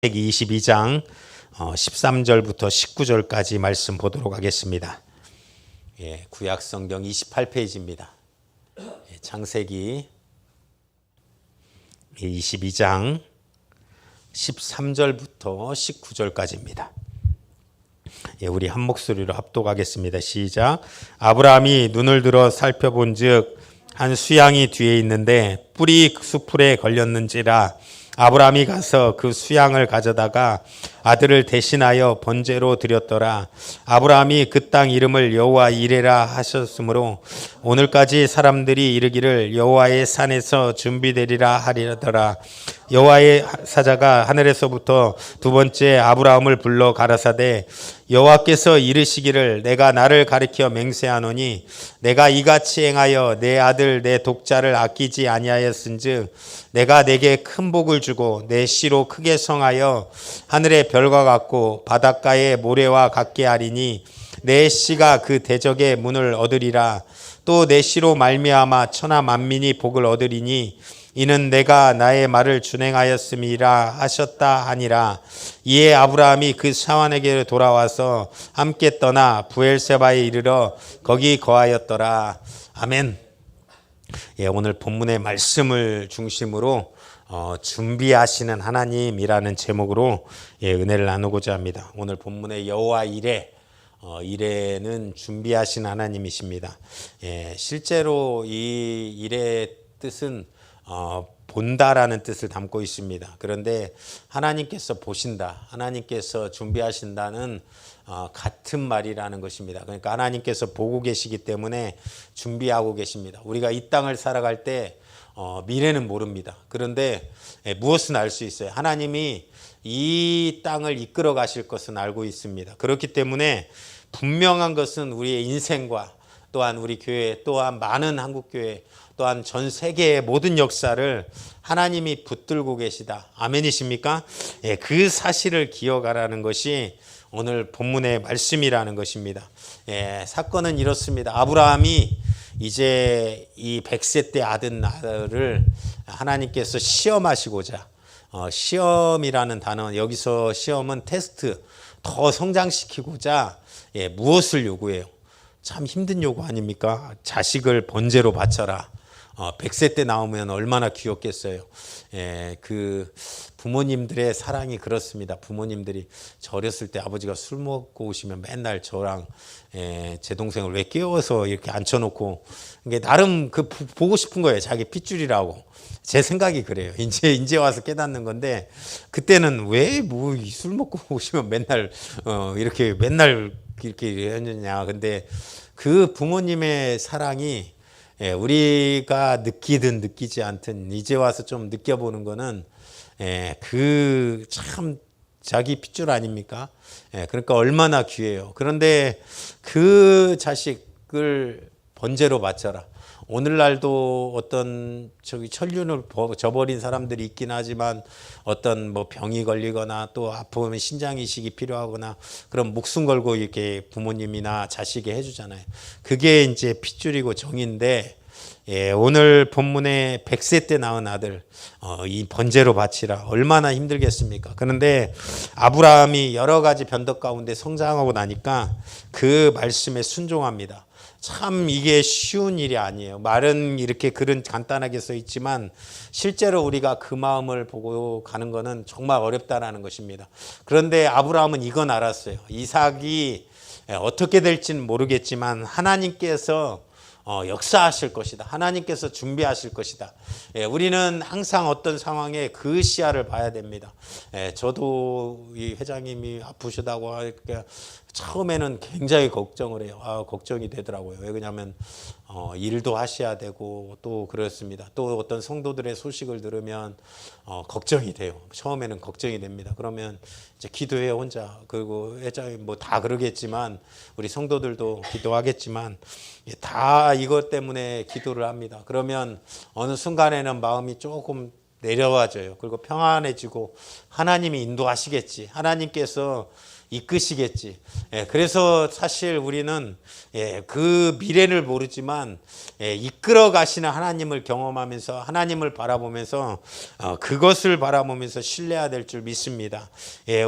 창세기 22장 13절부터 19절까지 말씀 보도록 하겠습니다. 구약 성경 28페이지입니다. 창세기 22장 13절부터 19절까지입니다. 우리 한 목소리로 합독하겠습니다. 시작. 아브라함이 눈을 들어 살펴본즉 한 수양이 뒤에 있는데 뿔이 수풀에 걸렸는지라 아브라함이 가서 그 수양을 가져다가 아들을 대신하여 번제로 드렸더라. 아브라함이 그 땅 이름을 여호와 이레라 하셨으므로 오늘까지 사람들이 이르기를 여호와의 산에서 준비되리라 하리더라. 여호와의 사자가 하늘에서부터 두 번째 아브라함을 불러 가라사대 여호와께서 이르시기를 내가 나를 가리켜 맹세하노니 내가 이같이 행하여 내 아들 내 독자를 아끼지 아니하였은즉 내가 내게 큰 복을 주고 내 씨로 크게 성하여 하늘의 별과 같고 바닷가의 모래와 같게 하리니 내 씨가 그 대적의 문을 얻으리라. 또 내 씨로 말미암아 천하 만민이 복을 얻으리니 이는 내가 나의 말을 준행하였음이라 하셨다 하니라. 이에 아브라함이 그 사환에게 돌아와서 함께 떠나 부엘세바에 이르러 거기 거하였더라. 아멘. 오늘 본문의 말씀을 중심으로 준비하시는 하나님이라는 제목으로 은혜를 나누고자 합니다. 오늘 본문의 여호와 이레, 이레는 준비하신 하나님이십니다. 실제로 이 이레의 뜻은 본다라는 뜻을 담고 있습니다. 그런데 하나님께서 보신다, 하나님께서 준비하신다는 같은 말이라는 것입니다. 그러니까 하나님께서 보고 계시기 때문에 준비하고 계십니다. 우리가 이 땅을 살아갈 때 미래는 모릅니다. 그런데 무엇은 알 수 있어요. 하나님이 이 땅을 이끌어 가실 것은 알고 있습니다. 그렇기 때문에 분명한 것은 우리의 인생과 또한 우리 교회, 또한 많은 한국교회, 또한 전 세계의 모든 역사를 하나님이 붙들고 계시다. 아멘이십니까? 그 사실을 기억하라는 것이 오늘 본문의 말씀이라는 것입니다. 사건은 이렇습니다. 아브라함이 이제 이 100세 때 아들을 하나님께서 시험하시고자, 시험이라는 단어, 여기서 시험은 테스트, 더 성장시키고자 무엇을 요구해요? 참 힘든 요구 아닙니까? 자식을 번제로 바쳐라. 100세 때 나오면 얼마나 귀엽겠어요. 그 부모님들의 사랑이 그렇습니다. 부모님들이 저 어렸을 때 아버지가 술 먹고 오시면 맨날 저랑 제 동생을 왜 깨워서 이렇게 앉혀놓고 나름 그 보고 싶은 거예요. 자기 핏줄이라고. 제 생각이 그래요. 이제 와서 깨닫는 건데 그때는 왜 뭐 술 먹고 오시면 맨날 이렇게 했느냐. 근데 그 부모님의 사랑이 우리가 느끼든 느끼지 않든 이제 와서 좀 느껴보는 거는 그 참 자기 핏줄 아닙니까? 그러니까 얼마나 귀해요. 그런데 그 자식을 번제로 바쳐라. 오늘날도 어떤 천륜을 저버린 사람들이 있긴 하지만 어떤 뭐 병이 걸리거나 또 아프면 신장 이식이 필요하거나 그럼 목숨 걸고 이렇게 부모님이나 자식이 해주잖아요. 그게 이제 핏줄이고 정인데 오늘 본문에 100세 때 낳은 아들 이 번제로 바치라. 얼마나 힘들겠습니까? 그런데 아브라함이 여러 가지 변덕 가운데 성장하고 나니까 그 말씀에 순종합니다. 참 이게 쉬운 일이 아니에요. 말은 이렇게 글은 간단하게 써 있지만 실제로 우리가 그 마음을 보고 가는 것은 정말 어렵다라는 것입니다. 그런데 아브라함은 이건 알았어요. 이삭이 어떻게 될지는 모르겠지만 하나님께서 역사하실 것이다. 하나님께서 준비하실 것이다. 우리는 항상 어떤 상황에 그 시야를 봐야 됩니다. 저도 이 회장님이 아프시다고 하니까 처음에는 굉장히 걱정을 해요. 걱정이 되더라고요. 왜 그러냐면 일도 하셔야 되고 또 그렇습니다. 또 어떤 성도들의 소식을 들으면 걱정이 돼요. 처음에는 걱정이 됩니다. 그러면 이제 기도해요 혼자. 그리고 회장님 뭐 다 그러겠지만 우리 성도들도 기도하겠지만 다 이것 때문에 기도를 합니다. 그러면 어느 순간에는 마음이 조금 내려와져요. 그리고 평안해지고 하나님이 인도하시겠지. 하나님께서 이끄시겠지. 그래서 사실 우리는 그 미래를 모르지만 이끌어 가시는 하나님을 경험하면서 하나님을 바라보면서 그것을 바라보면서 신뢰해야 될 줄 믿습니다.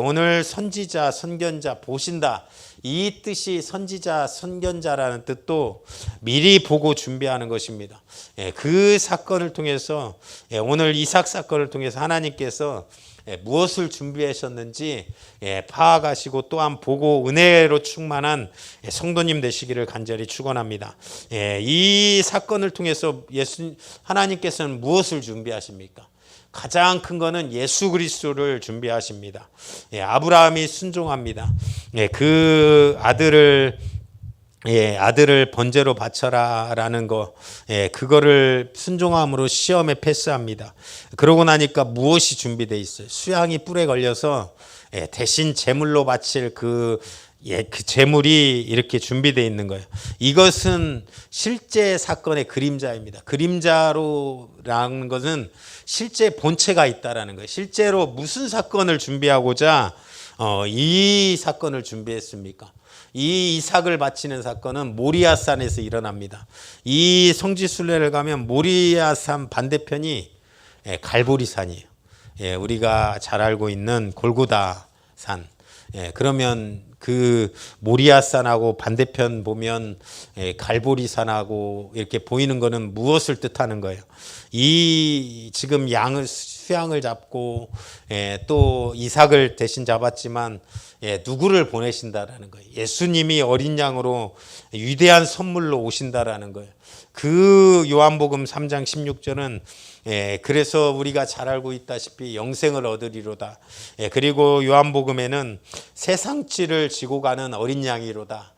오늘 선지자, 선견자 보신다. 이 뜻이 선지자, 선견자라는 뜻도 미리 보고 준비하는 것입니다. 그 사건을 통해서 오늘 이삭 사건을 통해서 하나님께서 무엇을 준비하셨는지 파악하시고 또한 보고 은혜로 충만한 성도님 되시기를 간절히 축원합니다. 이 사건을 통해서 하나님께서는 무엇을 준비하십니까? 가장 큰 거는 예수 그리스도를 준비하십니다. 아브라함이 순종합니다. 그 아들을 번제로 바쳐라라는 거, 그거를 순종함으로 시험에 패스합니다. 그러고 나니까 무엇이 준비되어 있어요? 수양이 뿔에 걸려서 대신 제물로 바칠 그 제물이 이렇게 준비되어 있는 거예요. 이것은 실제 사건의 그림자입니다. 그림자로라는 것은 실제 본체가 있다라는 거예요. 실제로 무슨 사건을 준비하고자 이 사건을 준비했습니까? 이 이삭을 바치는 사건은 모리아산에서 일어납니다. 이 성지순례를 가면 모리아산 반대편이 갈보리산이에요. 우리가 잘 알고 있는 골고다산. 그러면 그 모리아산하고 반대편 보면 갈보리산하고 이렇게 보이는 것은 무엇을 뜻하는 거예요? 이 지금 수양을 잡고 또 이삭을 대신 잡았지만 누구를 보내신다라는 거예요. 예수님이 어린 양으로 위대한 선물로 오신다라는 거예요. 그 요한복음 3장 16절은 그래서 우리가 잘 알고 있다시피 영생을 얻으리로다. 그리고 요한복음에는 세상치를 지고 가는 어린 양이로다.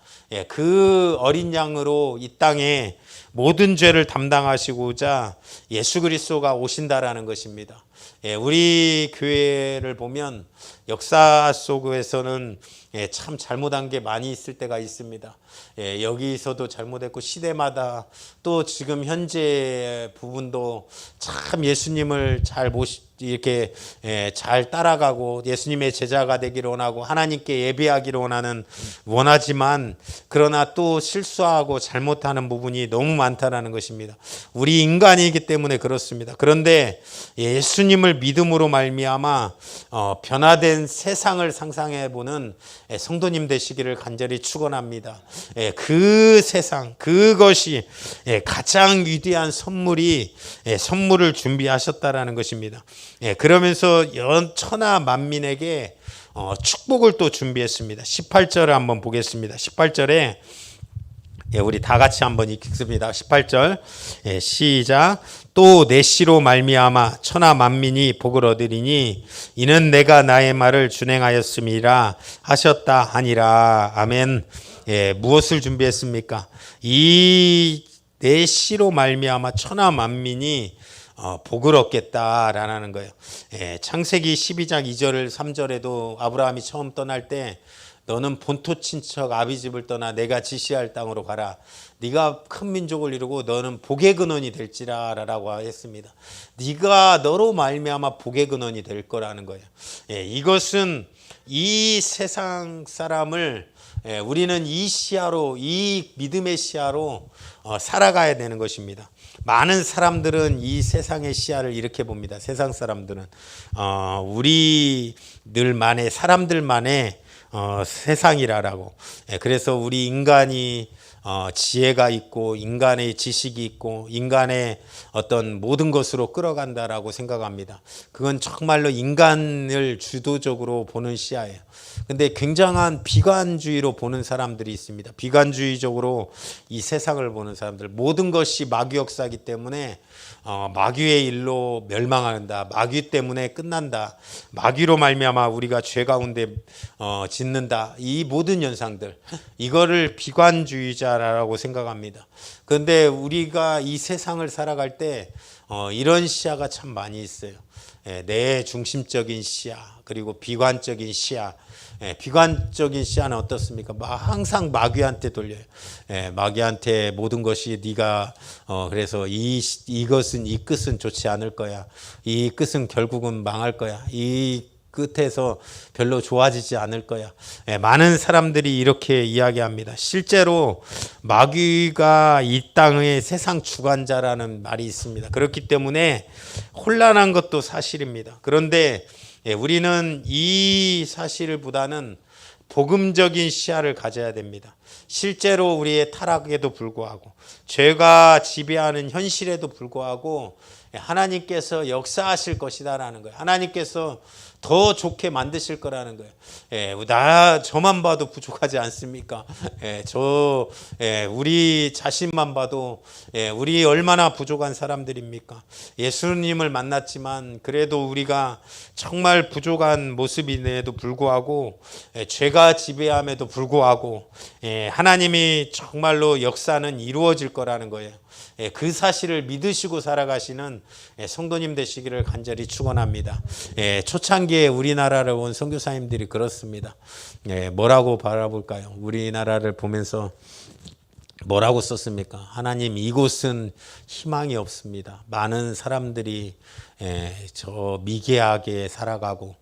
그 어린 양으로 이 땅에 모든 죄를 담당하시고자 예수 그리스도가 오신다라는 것입니다. 우리 교회를 보면 역사 속에서는 참 잘못한 게 많이 있을 때가 있습니다. 여기서도 잘못했고 시대마다 또 지금 현재 부분도 참 예수님을 이렇게 잘 따라가고 예수님의 제자가 되기를 원하고 하나님께 예배하기를 원하지만 그러나 또 실수하고 잘못하는 부분이 너무 많다라는 것입니다. 우리 인간이기 때문에 그렇습니다. 그런데 예수님을 믿음으로 말미암아 변화된 세상을 상상해 보는 성도님 되시기를 간절히 축원합니다. 그 세상, 그것이 가장 위대한 선물을 준비하셨다라는 것입니다. 그러면서 천하 만민에게 축복을 또 준비했습니다. 18절을 한번 보겠습니다. 18절에 우리 다 같이 한번 읽습니다. 18절 시작. 또 내 씨로 말미암아 천하 만민이 복을 얻으리니 이는 내가 나의 말을 준행하였음이라 하셨다 하니라. 아멘. 무엇을 준비했습니까? 이 내 씨로 말미암아 천하 만민이 복을 얻겠다라는 거예요. 창세기 12장 2절 3절에도 아브라함이 처음 떠날 때 너는 본토 친척 아비 집을 떠나 내가 지시할 땅으로 가라. 네가 큰 민족을 이루고 너는 복의 근원이 될지라라고 했습니다. 네가 너로 말미암아 복의 근원이 될 거라는 거예요. 이것은 이 세상 사람을 우리는 이 시야로, 이 믿음의 시야로 살아가야 되는 것입니다. 많은 사람들은 이 세상의 시야를 이렇게 봅니다. 세상 사람들은 우리들만의 사람들만의 세상이라고. 그래서 우리 인간이 지혜가 있고 인간의 지식이 있고 인간의 어떤 모든 것으로 끌어간다라고 생각합니다. 그건 정말로 인간을 주도적으로 보는 시야예요. 근데 굉장한 비관주의로 보는 사람들이 있습니다. 비관주의적으로 이 세상을 보는 사람들, 모든 것이 마귀 역사이기 때문에 마귀의 일로 멸망한다. 마귀 때문에 끝난다. 마귀로 말미암아 우리가 죄 가운데 짓는다. 이 모든 현상들, 이거를 비관주의자라고 생각합니다. 그런데 우리가 이 세상을 살아갈 때 이런 시야가 참 많이 있어요. 내 중심적인 시야, 그리고 비관적인 시야. 비관적인 시야는 어떻습니까? 항상 마귀한테 돌려요. 마귀한테 모든 것이 네가 그래서 이것은 이 끝은 좋지 않을 거야. 이 끝은 결국은 망할 거야. 이 끝에서 별로 좋아지지 않을 거야. 많은 사람들이 이렇게 이야기합니다. 실제로 마귀가 이 땅의 세상 주관자라는 말이 있습니다. 그렇기 때문에 혼란한 것도 사실입니다. 그런데 우리는 이 사실보다는 복음적인 시야를 가져야 됩니다. 실제로 우리의 타락에도 불구하고 죄가 지배하는 현실에도 불구하고 하나님께서 역사하실 것이다라는 거예요. 하나님께서 더 좋게 만드실 거라는 거예요. 저만 봐도 부족하지 않습니까? 우리 자신만 봐도 우리 얼마나 부족한 사람들입니까? 예수님을 만났지만 그래도 우리가 정말 부족한 모습임에도 불구하고 죄가 지배함에도 불구하고 하나님이 정말로 역사는 이루어질 거라는 거예요. 그 사실을 믿으시고 살아가시는 성도님 되시기를 간절히 축원합니다. 초창기에 우리나라를 온 선교사님들이 그렇습니다. 뭐라고 바라볼까요? 우리나라를 보면서 뭐라고 썼습니까? 하나님, 이곳은 희망이 없습니다. 많은 사람들이 저 미개하게 살아가고,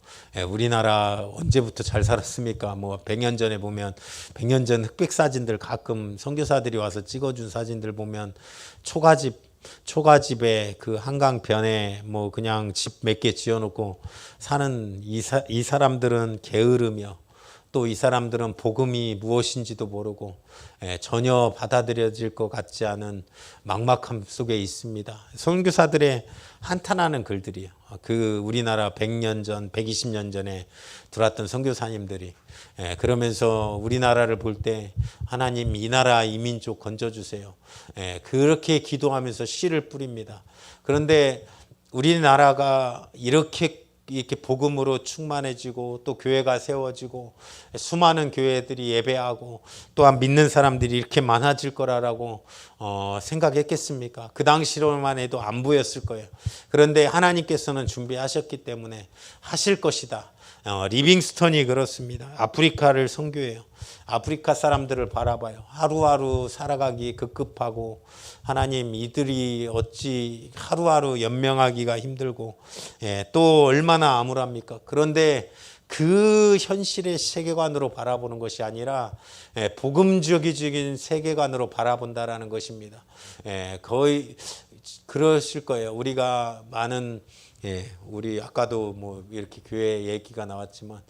우리나라 언제부터 잘 살았습니까? 100년 전에 보면 100년 전 흑백 사진들 가끔 선교사들이 와서 찍어준 사진들 보면 초가집에 그 한강변에 그냥 집 몇 개 지어놓고 사는 이 사람들은 게으르며 또 이 사람들은 복음이 무엇인지도 모르고 전혀 받아들여질 것 같지 않은 막막함 속에 있습니다. 선교사들의 한탄하는 글들이요. 그 우리나라 100년 전, 120년 전에 들어왔던 선교사님들이 그러면서 우리나라를 볼 때 하나님 이 나라 이 민족 건져주세요. 그렇게 기도하면서 씨를 뿌립니다. 그런데 우리나라가 이렇게 복음으로 충만해지고 또 교회가 세워지고 수많은 교회들이 예배하고 또한 믿는 사람들이 이렇게 많아질 거라고 생각했겠습니까? 그 당시로만 해도 안 보였을 거예요. 그런데 하나님께서는 준비하셨기 때문에 하실 것이다. 리빙스턴이 그렇습니다. 아프리카를 선교해요. 아프리카 사람들을 바라봐요. 하루하루 살아가기 급급하고 하나님, 이들이 어찌 하루하루 연명하기가 힘들고 또 얼마나 암울합니까? 그런데 그 현실의 세계관으로 바라보는 것이 아니라 복음적인 세계관으로 바라본다라는 것입니다. 거의 그러실 거예요. 우리가 많은 우리 아까도 이렇게 교회 얘기가 나왔지만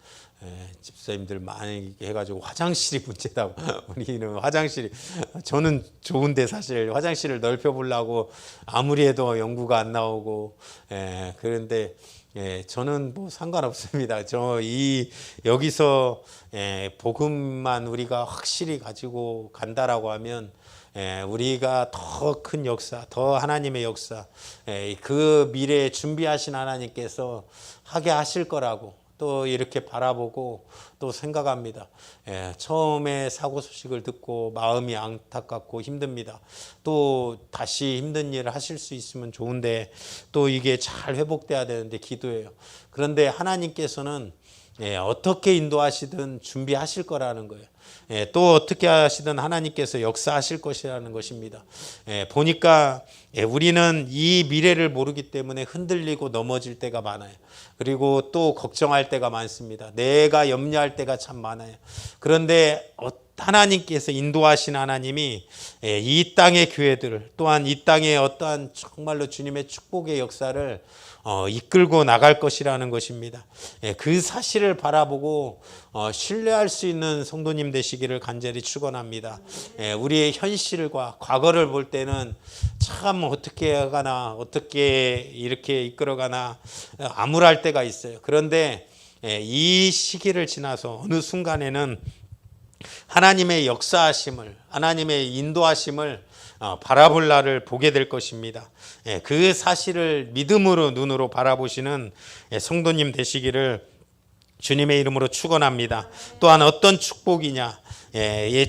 집사님들 많이 해가지고 화장실이 문제다고. 우리는 저는 좋은데 사실 화장실을 넓혀보려고 아무리 해도 연구가 안 나오고 그런데 저는 상관없습니다. 여기서 복음만 우리가 확실히 가지고 간다라고 하면 우리가 더 큰 역사, 더 하나님의 역사, 그 미래에 준비하신 하나님께서 하게 하실 거라고 또 이렇게 바라보고 또 생각합니다. 처음에 사고 소식을 듣고 마음이 안타깝고 힘듭니다. 또 다시 힘든 일을 하실 수 있으면 좋은데 또 이게 잘 회복돼야 되는데 기도해요. 그런데 하나님께서는 어떻게 인도하시든 준비하실 거라는 거예요. 또 어떻게 하시든 하나님께서 역사하실 것이라는 것입니다. 보니까 우리는 이 미래를 모르기 때문에 흔들리고 넘어질 때가 많아요. 그리고 또 걱정할 때가 많습니다. 내가 염려할 때가 참 많아요. 그런데 하나님께서 인도하신 하나님이 이 땅의 교회들을 또한 이 땅의 어떠한 정말로 주님의 축복의 역사를 이끌고 나갈 것이라는 것입니다. 그 사실을 바라보고 신뢰할 수 있는 성도님 되시기를 간절히 축원합니다. 우리의 현실과 과거를 볼 때는 참 어떻게 하가나 어떻게 이렇게 이끌어가나 암울할 때가 있어요. 그런데 이 시기를 지나서 어느 순간에는 하나님의 역사하심을, 하나님의 인도하심을 바라볼 날을 보게 될 것입니다. 그 사실을 믿음으로 눈으로 바라보시는 성도님 되시기를 주님의 이름으로 축원합니다. 또한 어떤 축복이냐,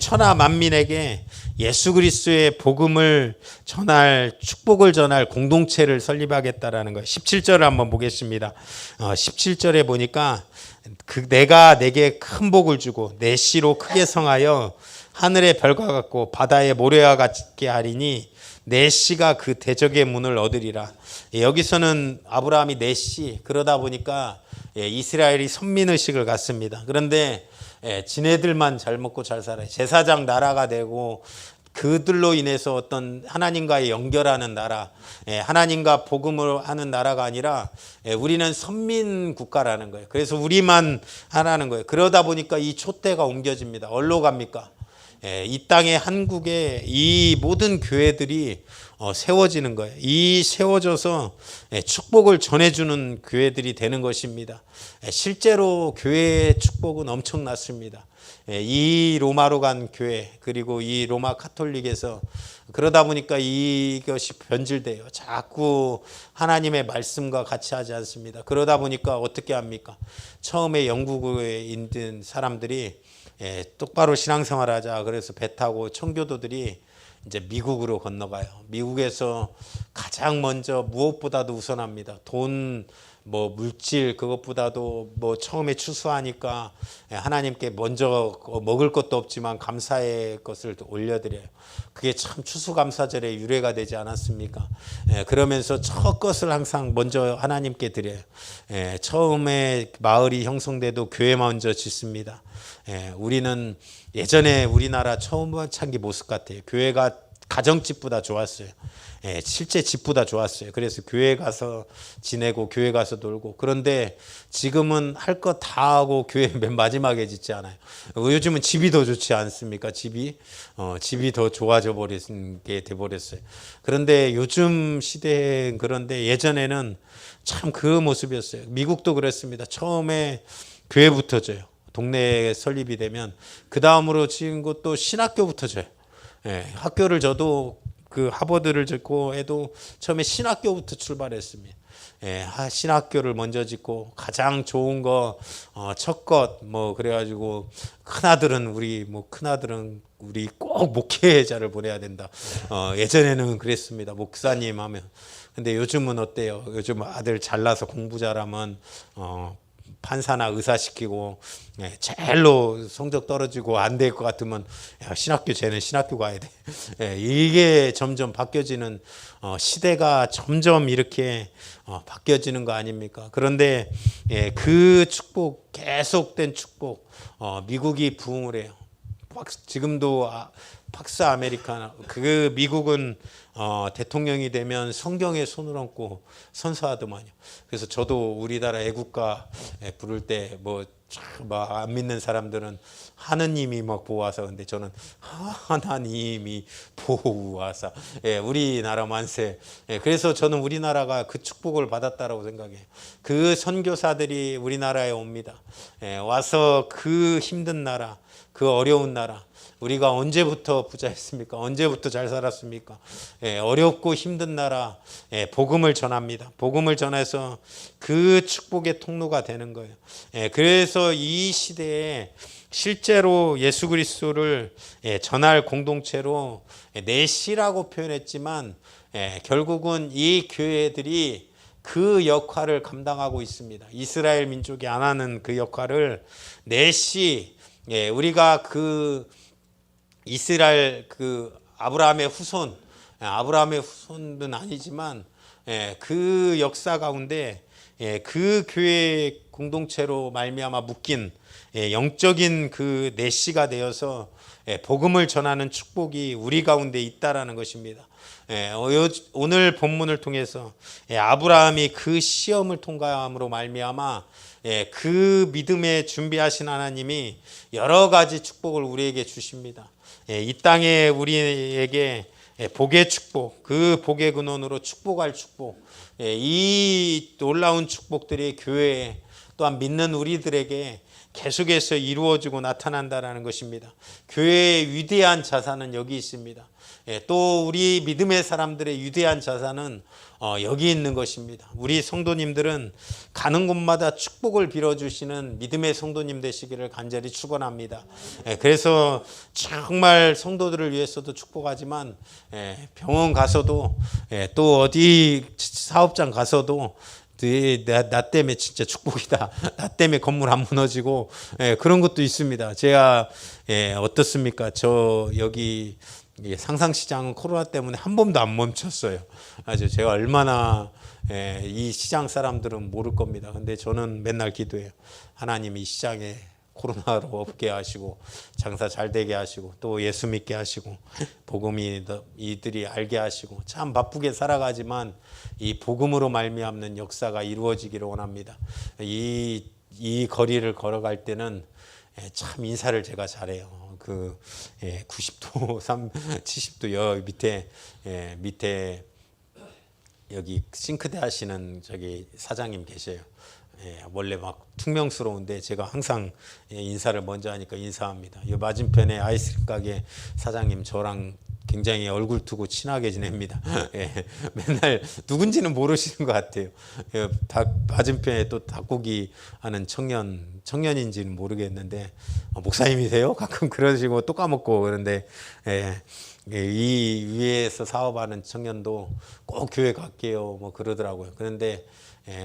천하 만민에게 예수 그리스도의 복음을 전할, 축복을 전할 공동체를 설립하겠다라는 거예요. 17절을 한번 보겠습니다. 17절에 보니까 내가 내게 큰 복을 주고 내 씨로 크게 성하여 하늘의 별과 같고 바다의 모래와 같게 하리니 내 씨가 그 대적의 문을 얻으리라. 여기서는 아브라함이 내 씨, 그러다 보니까 이스라엘이 선민의식을 갖습니다. 그런데 지네들만 잘 먹고 잘 살아요. 제사장 나라가 되고 그들로 인해서 어떤 하나님과의 연결하는 나라, 하나님과 복음을 하는 나라가 아니라 우리는 선민 국가라는 거예요. 그래서 우리만 하라는 거예요. 그러다 보니까 이 촛대가 옮겨집니다. 어디로 갑니까? 이 땅의 한국에 이 모든 교회들이 세워지는 거예요. 이 세워져서 축복을 전해주는 교회들이 되는 것입니다. 실제로 교회의 축복은 엄청났습니다. 이 로마로 간 교회 그리고 이 로마 카톨릭에서 그러다 보니까 이것이 변질돼요. 자꾸 하나님의 말씀과 같이 하지 않습니다. 그러다 보니까 어떻게 합니까? 처음에 영국에 있는 사람들이 똑바로 신앙생활하자 그래서 배 타고 청교도들이 이제 미국으로 건너가요. 미국에서 가장 먼저 무엇보다도 우선합니다. 돈, 물질 그것보다도 처음에 추수하니까 하나님께 먼저 먹을 것도 없지만 감사의 것을 올려드려요. 그게 참 추수감사절의 유래가 되지 않았습니까? 그러면서 첫 것을 항상 먼저 하나님께 드려요. 처음에 마을이 형성돼도 교회 먼저 짓습니다. 우리는 예전에 우리나라 처음 창기 모습 같아요. 교회가 가정집보다 좋았어요. 실제 집보다 좋았어요. 그래서 교회 가서 지내고 교회 가서 놀고. 그런데 지금은 할 것 다 하고 교회 맨 마지막에 짓지 않아요. 요즘은 집이 더 좋지 않습니까? 집이 더 좋아져 버린 게 돼버렸어요. 그런데 요즘 시대엔 그런데 예전에는 참 그 모습이었어요. 미국도 그랬습니다. 처음에 교회부터 져요. 동네에 설립이 되면 그 다음으로 지은 것도 신학교부터 져요. 학교를 저도 그 하버드를 짓고 해도 처음에 신학교부터 출발했습니다. 신학교를 먼저 짓고 가장 좋은 거 첫 것 그래가지고 큰아들은 우리 꼭 목회자를 보내야 된다. 예전에는 그랬습니다. 목사님 하면. 근데 요즘은 어때요? 요즘 아들 잘나서 공부 잘하면 판사나 의사 시키고 제일로 성적 떨어지고 안 될 것 같으면 신학교 쟤는 신학교 가야 돼. 이게 점점 바뀌어지는 시대가 점점 이렇게 바뀌어지는 거 아닙니까? 그런데 그 축복 계속된 축복 미국이 부흥을 해요. 지금도 팍스 아메리카나 그 미국은 대통령이 되면 성경에 손을 얹고 선서하더만요. 그래서 저도 우리나라 애국가 부를 때 안 믿는 사람들은 하느님이 보호하사 근데 저는 하나님이 보호하사 우리나라 만세. 그래서 저는 우리나라가 그 축복을 받았다라고 생각해요. 그 선교사들이 우리나라에 옵니다. 와서 그 힘든 나라 그 어려운 나라 우리가 언제부터 부자였습니까? 언제부터 잘 살았습니까? 어렵고 힘든 나라 복음을 전합니다. 복음을 전해서 그 축복의 통로가 되는 거예요. 그래서 이 시대에 실제로 예수 그리스도를 전할 공동체로 내시라고 표현했지만 결국은 이 교회들이 그 역할을 감당하고 있습니다. 이스라엘 민족이 안 하는 그 역할을 내시 우리가 그 이스라엘 그 아브라함의 후손은 아니지만 그 역사 가운데 그 교회 공동체로 말미암아 묶인 영적인 그 내시가 되어서 복음을 전하는 축복이 우리 가운데 있다라는 것입니다. 오늘 본문을 통해서 아브라함이 그 시험을 통과함으로 말미암아 그 믿음에 준비하신 하나님이 여러 가지 축복을 우리에게 주십니다. 이 땅에 우리에게 복의 축복, 그 복의 근원으로 축복할 축복, 이 놀라운 축복들이 교회에 또한 믿는 우리들에게 계속해서 이루어지고 나타난다는 것입니다. 교회의 위대한 자산은 여기 있습니다. 또 우리 믿음의 사람들의 위대한 자산은 여기 있는 것입니다. 우리 성도님들은 가는 곳마다 축복을 빌어주시는 믿음의 성도님 되시기를 간절히 축원합니다. 그래서 정말 성도들을 위해서도 축복하지만 병원 가서도 또 어디 사업장 가서도 나 때문에 진짜 축복이다. 나 때문에 건물 안 무너지고 그런 것도 있습니다. 제가 어떻습니까? 저 여기 상상시장은 코로나 때문에 한 번도 안 멈췄어요. 아주 제가 얼마나 이 시장 사람들은 모를 겁니다. 근데 저는 맨날 기도해요. 하나님 이 시장에 코로나로 없게 하시고 장사 잘 되게 하시고 또 예수 믿게 하시고 복음이 이들이 알게 하시고 참 바쁘게 살아가지만 이 복음으로 말미암는 역사가 이루어지기를 원합니다. 이 거리를 걸어갈 때는 참 인사를 제가 잘해요. 90도, 70도 여 밑에 여기 싱크대 하시는 저기 사장님 계셔요. 원래 막 퉁명스러운데 제가 항상 인사를 먼저 하니까 인사합니다. 이 맞은편에 아이스크림 가게 사장님 저랑 굉장히 얼굴 두고 친하게 지냅니다. 맨날 누군지는 모르시는 것 같아요. 맞은편에 또 닭고기 하는 청년인지는 모르겠는데 목사님이세요? 가끔 그러시고 또 까먹고 그런데 이 위에서 사업하는 청년도 꼭 교회 갈게요 뭐 그러더라고요. 그런데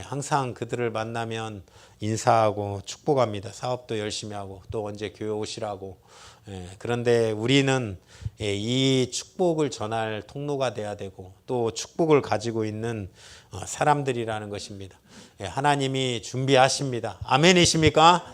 항상 그들을 만나면 인사하고 축복합니다. 사업도 열심히 하고 또 언제 교회 오시라고. 그런데 우리는 이 축복을 전할 통로가 돼야 되고 또 축복을 가지고 있는 사람들이라는 것입니다. 하나님이 준비하십니다. 아멘이십니까?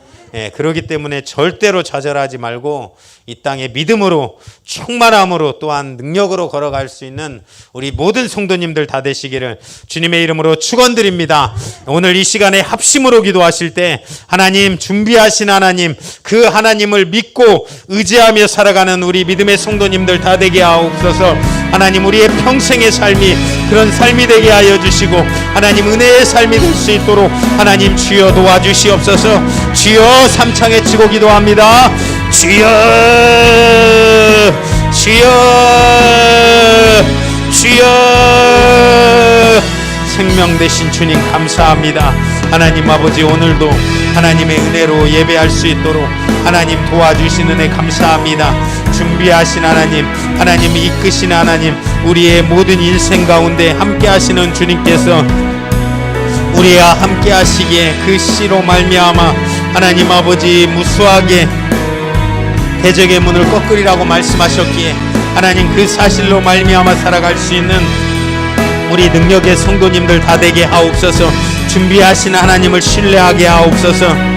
그렇기 때문에 절대로 좌절하지 말고 이 땅에 믿음으로 충만함으로 또한 능력으로 걸어갈 수 있는 우리 모든 성도님들 다 되시기를 주님의 이름으로 축원드립니다. 오늘 이 시간에 합심으로 기도하실 때 하나님 준비하신 하나님 그 하나님을 믿고 의지하며 살아가는 우리 믿음의 성도님들 다 되게 하옵소서. 하나님 우리의 평생의 삶이 그런 삶이 되게 하여 주시고 하나님 은혜의 삶이 될 수 있도록 하나님 주여 도와주시옵소서. 주여 삼창에 치고 기도합니다. 주여 주여 주여 생명 되신 주님 감사합니다. 하나님 아버지 오늘도 하나님의 은혜로 예배할 수 있도록 하나님 도와주신 은혜 감사합니다. 준비하신 하나님 하나님 이끄신 하나님 우리의 모든 인생 가운데 함께 하시는 주님께서 우리와 함께 하시기에 그 씨로 말미암아 하나님 아버지 무수하게 대적의 문을 꺾으리라고 말씀하셨기에 하나님 그 사실로 말미암아 살아갈 수 있는 우리 능력의 성도님들 다 되게 하옵소서. 준비하신 하나님을 신뢰하게 하옵소서.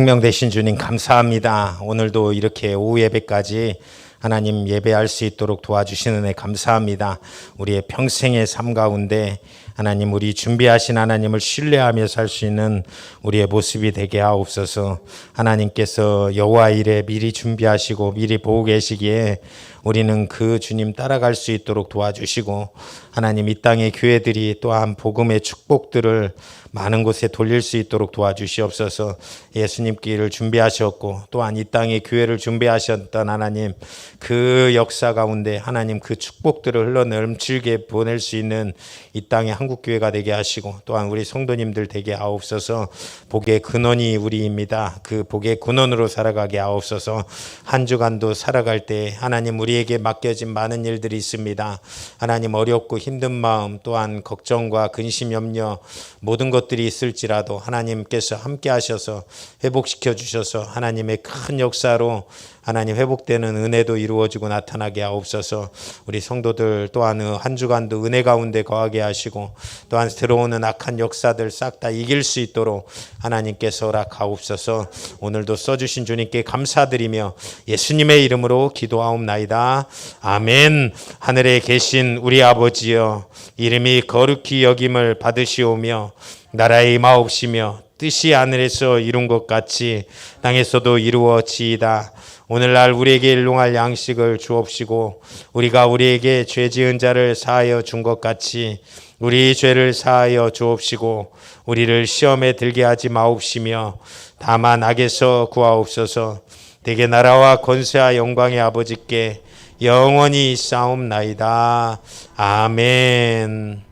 생명 되신 주님 감사합니다. 오늘도 이렇게 오후 예배까지 하나님 예배할 수 있도록 도와주시는 은혜 감사합니다. 우리의 평생의 삶 가운데 하나님 우리 준비하신 하나님을 신뢰하며 살 수 있는 우리의 모습이 되게 하옵소서. 하나님께서 여호와 일에 미리 준비하시고 미리 보고 계시기에 우리는 그 주님 따라갈 수 있도록 도와주시고 하나님 이 땅의 교회들이 또한 복음의 축복들을 많은 곳에 돌릴 수 있도록 도와주시옵소서. 예수님께를 준비하셨고 또한 이 땅의 교회를 준비하셨던 하나님 그 역사 가운데 하나님 그 축복들을 흘러 넘칠게 보낼 수 있는 이 땅의 한국교회가 되게 하시고 또한 우리 성도님들 되게 하옵소서. 복의 근원이 우리입니다. 그 복의 근원으로 살아가게 하옵소서. 한 주간도 살아갈 때 하나님 우리에게 맡겨진 많은 일들이 있습니다. 하나님 어렵고 힘든 마음 또한 걱정과 근심 염려 모든 것들이 있을지라도 하나님께서 함께 하셔서 회복시켜 주셔서 하나님의 큰 역사로 하나님 회복되는 은혜도 이루어지고 나타나게 하옵소서. 우리 성도들 또한 한 주간도 은혜 가운데 거하게 하시고 또한 들어오는 악한 역사들 싹 다 이길 수 있도록 하나님께서 허락하옵소서. 오늘도 써주신 주님께 감사드리며 예수님의 이름으로 기도하옵나이다. 아멘. 하늘에 계신 우리 아버지여 이름이 거룩히 여김을 받으시오며 나라의 임하옵시며 뜻이 하늘에서 이룬 것 같이 땅에서도 이루어지이다. 오늘날 우리에게 일용할 양식을 주옵시고 우리가 우리에게 죄 지은 자를 사하여 준 것 같이 우리 죄를 사하여 주옵시고 우리를 시험에 들게 하지 마옵시며 다만 악에서 구하옵소서. 대개 나라와 권세와 영광의 아버지께 영원히 싸움나이다. 아멘.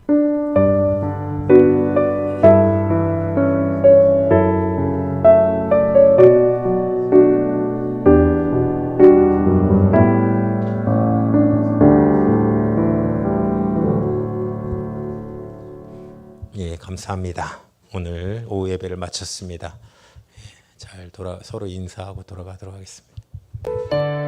예, 감사합니다. 오늘 오후 예배를 마쳤습니다. 잘 서로 인사하고 돌아가도록 하겠습니다.